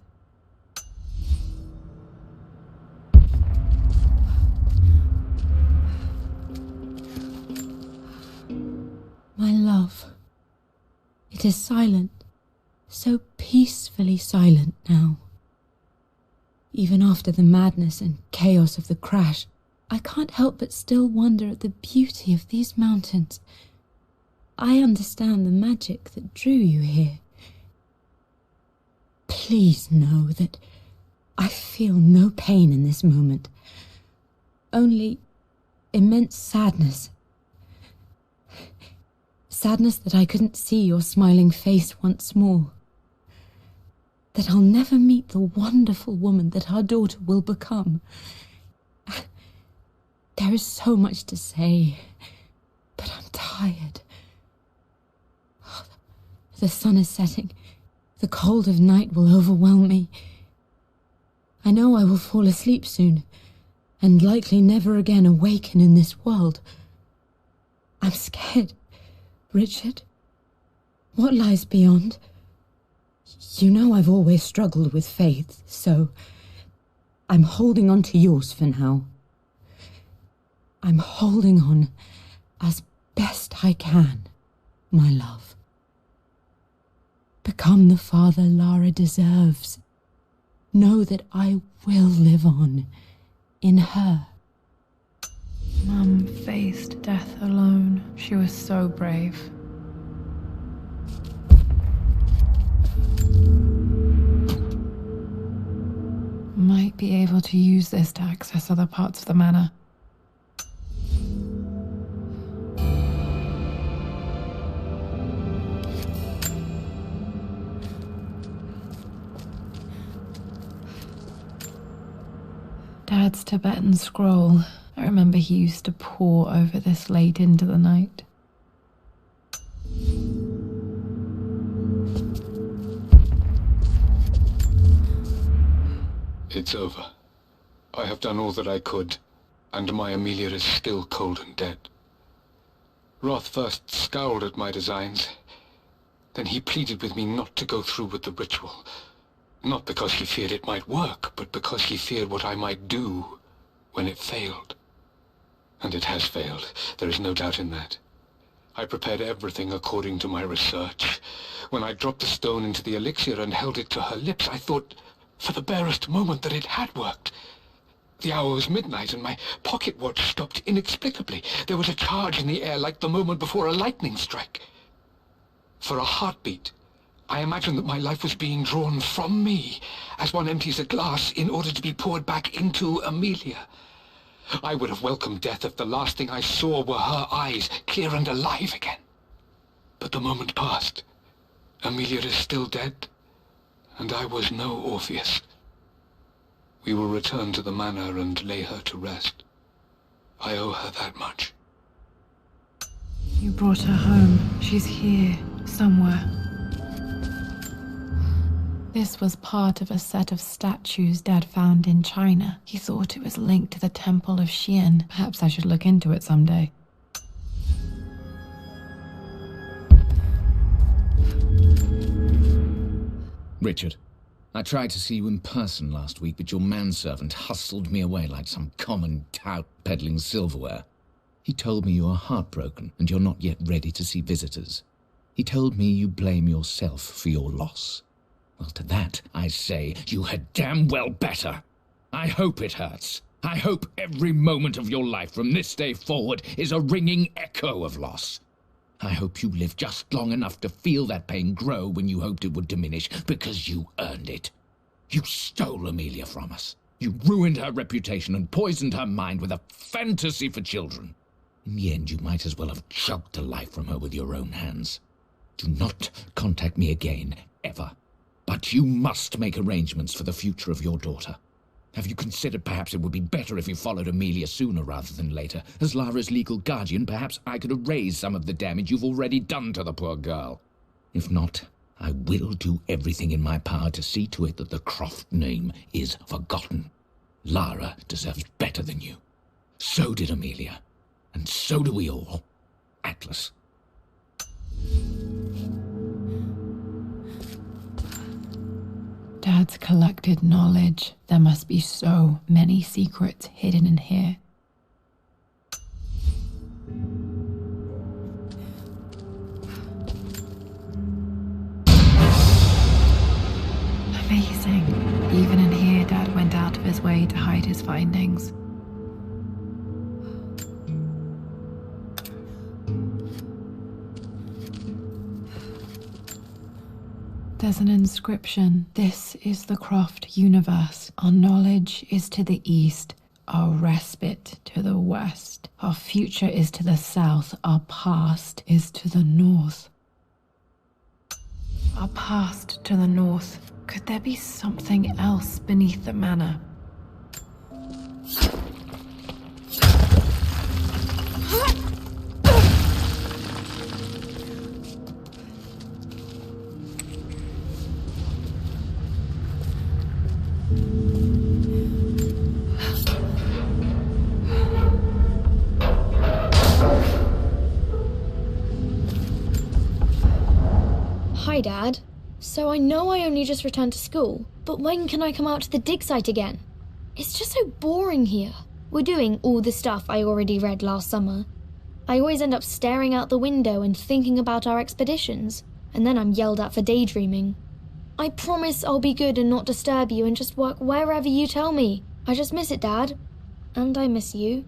My love, it is silent, so peacefully silent now. Even after the madness and chaos of the crash, I can't help but still wonder at the beauty of these mountains. I understand the magic that drew you here. Please know that I feel no pain in this moment, only immense sadness. Sadness that I couldn't see your smiling face once more. That I'll never meet the wonderful woman that our daughter will become. There is so much to say, but I'm tired. The sun is setting. The cold of night will overwhelm me. I know I will fall asleep soon, and likely never again awaken in this world. I'm scared. Richard, what lies beyond? You know I've always struggled with faith, so I'm holding on to yours for now. I'm holding on as best I can, my love. Become the father Lara deserves. Know that I will live on in her. Mum faced death alone. She was so brave. Might be able to use this to access other parts of the manor. Dad's Tibetan scroll. I remember he used to pore over this late into the night. It's over. I have done all that I could, and my Amelia is still cold and dead. Roth first scowled at my designs. Then he pleaded with me not to go through with the ritual. Not because he feared it might work, but because he feared what I might do when it failed. And it has failed. There is no doubt in that. I prepared everything according to my research. When I dropped the stone into the elixir and held it to her lips, I thought for the barest moment that it had worked. The hour was midnight and my pocket watch stopped inexplicably. There was a charge in the air like the moment before a lightning strike. For a heartbeat, I imagined that my life was being drawn from me, as one empties a glass in order to be poured back into Amelia. I would have welcomed death if the last thing I saw were her eyes, clear and alive again. But the moment passed. Amelia is still dead, and I was no Orpheus. We will return to the Manor and lay her to rest. I owe her that much. You brought her home. She's here, somewhere. This was part of a set of statues Dad found in China. He thought it was linked to the Temple of Xian. Perhaps I should look into it someday. Richard, I tried to see you in person last week, but your manservant hustled me away like some common tout peddling silverware. He told me you are heartbroken and you're not yet ready to see visitors. He told me you blame yourself for your loss. Well, to that, I say, you had damn well better. I hope it hurts. I hope every moment of your life from this day forward is a ringing echo of loss. I hope you live just long enough to feel that pain grow when you hoped it would diminish, because you earned it. You stole Amelia from us. You ruined her reputation and poisoned her mind with a fantasy for children. In the end, you might as well have chugged the life from her with your own hands. Do not contact me again, ever. But you must make arrangements for the future of your daughter. Have you considered perhaps it would be better if you followed Amelia sooner rather than later? As Lara's legal guardian, perhaps I could erase some of the damage you've already done to the poor girl. If not, I will do everything in my power to see to it that the Croft name is forgotten. Lara deserves better than you. So did Amelia. And so do we all. Atlas. Dad's collected knowledge. There must be so many secrets hidden in here. Amazing. Even in here, Dad went out of his way to hide his findings. There's an inscription. This is the Croft universe. Our knowledge is to the east, our respite to the west. Our future is to the south, our past is to the north. Our past to the north. Could there be something else beneath the manor? Hi, Dad. So I know I only just returned to school, but when can I come out to the dig site again? It's just so boring here. We're doing all the stuff I already read last summer. I always end up staring out the window and thinking about our expeditions, and then I'm yelled at for daydreaming. I promise I'll be good and not disturb you and just work wherever you tell me. I just miss it, Dad. And I miss you.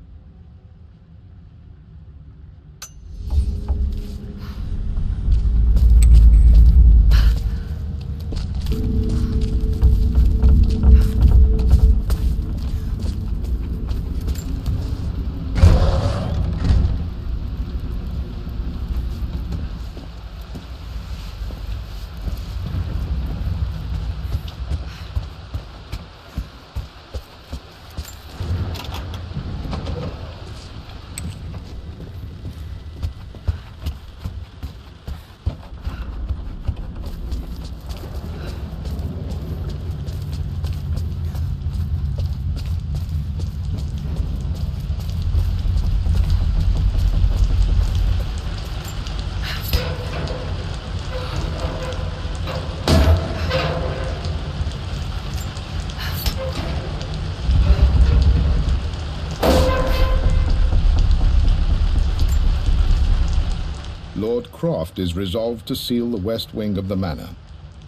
Lord Croft is resolved to seal the west wing of the manor.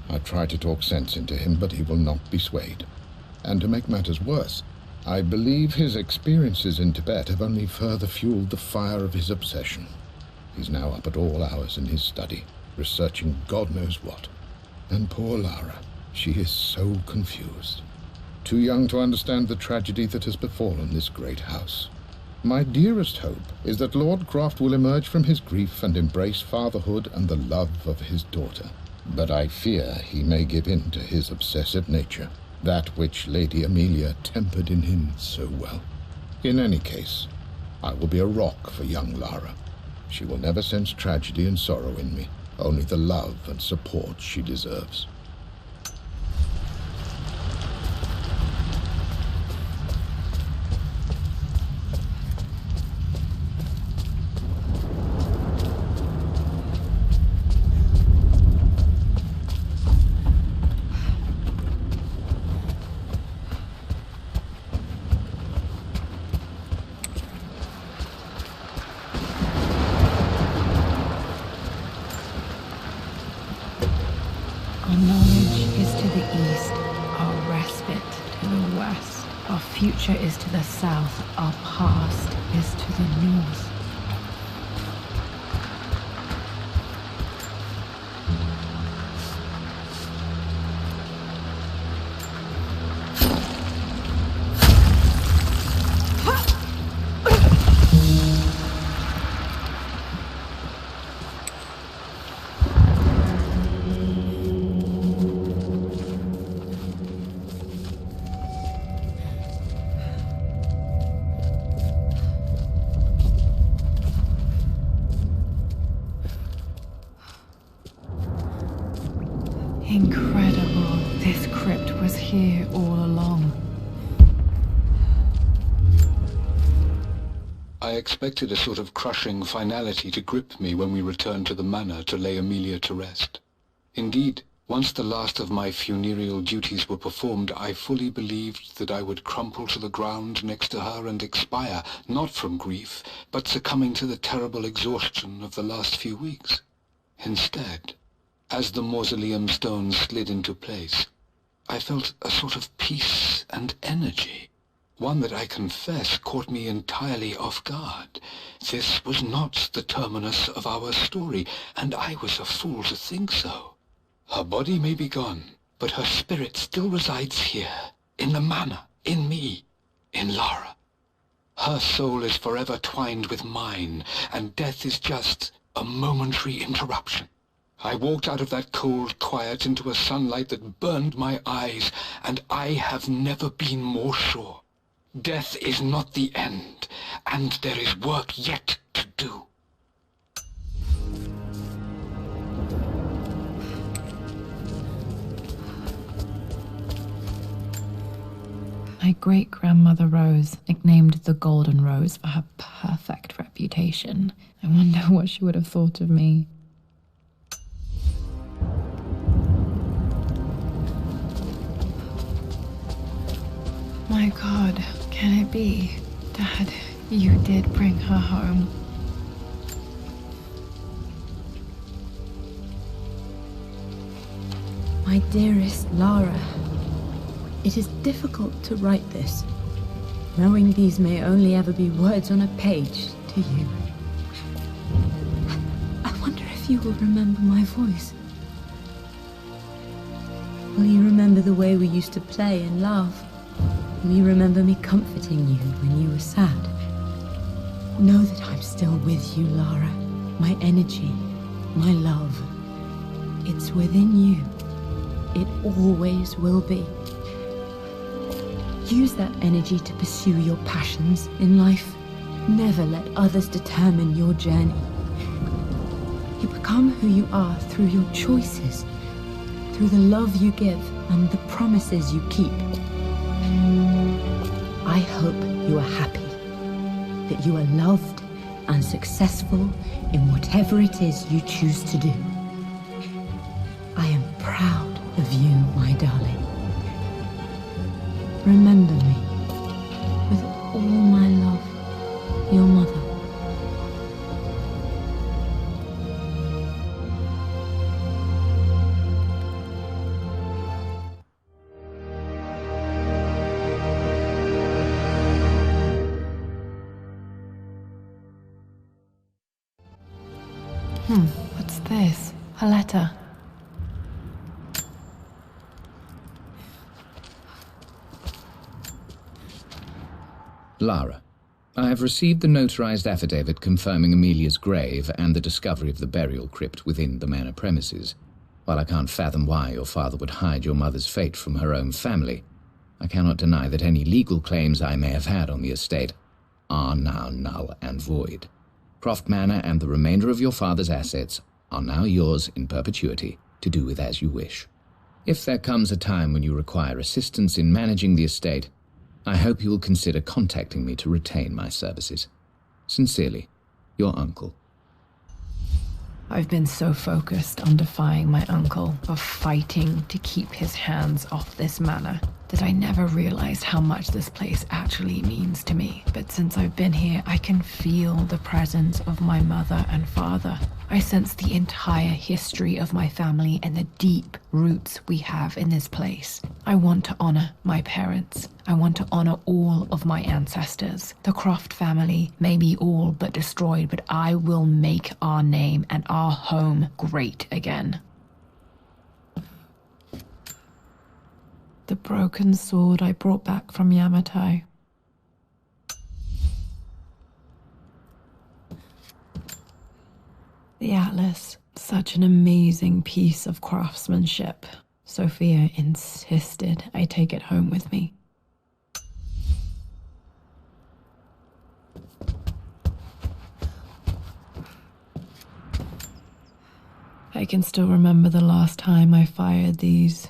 I tried to talk sense into him, but he will not be swayed. And to make matters worse, I believe his experiences in Tibet have only further fueled the fire of his obsession. He's now up at all hours in his study, researching God knows what. And poor Lara, she is so confused. Too young to understand the tragedy that has befallen this great house. My dearest hope is that Lord Croft will emerge from his grief and embrace fatherhood and the love of his daughter. But I fear he may give in to his obsessive nature, that which Lady Amelia tempered in him so well. In any case, I will be a rock for young Lara. She will never sense tragedy and sorrow in me, only the love and support she deserves. Our knowledge is to the east, our respite to the west. Our future is to the south, our past is to the north. Incredible. This crypt was here all along. I expected a sort of crushing finality to grip me when we returned to the manor to lay Amelia to rest. Indeed, once the last of my funereal duties were performed, I fully believed that I would crumple to the ground next to her and expire, not from grief, but succumbing to the terrible exhaustion of the last few weeks. Instead, as the mausoleum stones slid into place, I felt a sort of peace and energy, one that I confess caught me entirely off guard. This was not the terminus of our story, and I was a fool to think so. Her body may be gone, but her spirit still resides here, in the manor, in me, in Lara. Her soul is forever twined with mine, and death is just a momentary interruption. I walked out of that cold quiet into a sunlight that burned my eyes, and I have never been more sure. Death is not the end, and there is work yet to do. My great-grandmother Rose, nicknamed the Golden Rose for her perfect reputation. I wonder what she would have thought of me. My God, can it be? Dad, you did bring her home. My dearest Lara, it is difficult to write this, knowing these may only ever be words on a page to you. I wonder if you will remember my voice. Will you remember the way we used to play and laugh? Will you remember me comforting you when you were sad? Know that I'm still with you, Lara. My energy, my love, it's within you. It always will be. Use that energy to pursue your passions in life. Never let others determine your journey. You become who you are through your choices, through the love you give and the promises you keep. I hope you are happy, that you are loved and successful in whatever it is you choose to do. I am proud of you, my darling. Remember me, with all my love, your mother. What's this? A letter. Lara, I have received the notarized affidavit confirming Amelia's grave and the discovery of the burial crypt within the manor premises. While I can't fathom why your father would hide your mother's fate from her own family, I cannot deny that any legal claims I may have had on the estate are now null and void. Croft Manor and the remainder of your father's assets are now yours in perpetuity to do with as you wish. If there comes a time when you require assistance in managing the estate, I hope you will consider contacting me to retain my services. Sincerely, your uncle. I've been so focused on defying my uncle, of fighting to keep his hands off this manor, that I never realized how much this place actually means to me. But since I've been here, I can feel the presence of my mother and father. I sense the entire history of my family and the deep roots we have in this place. I want to honor my parents. I want to honor all of my ancestors. The Croft family may be all but destroyed, but I will make our name and our home great again. The broken sword I brought back from Yamato. The atlas, such an amazing piece of craftsmanship. Sophia insisted I take it home with me. I can still remember the last time I fired these.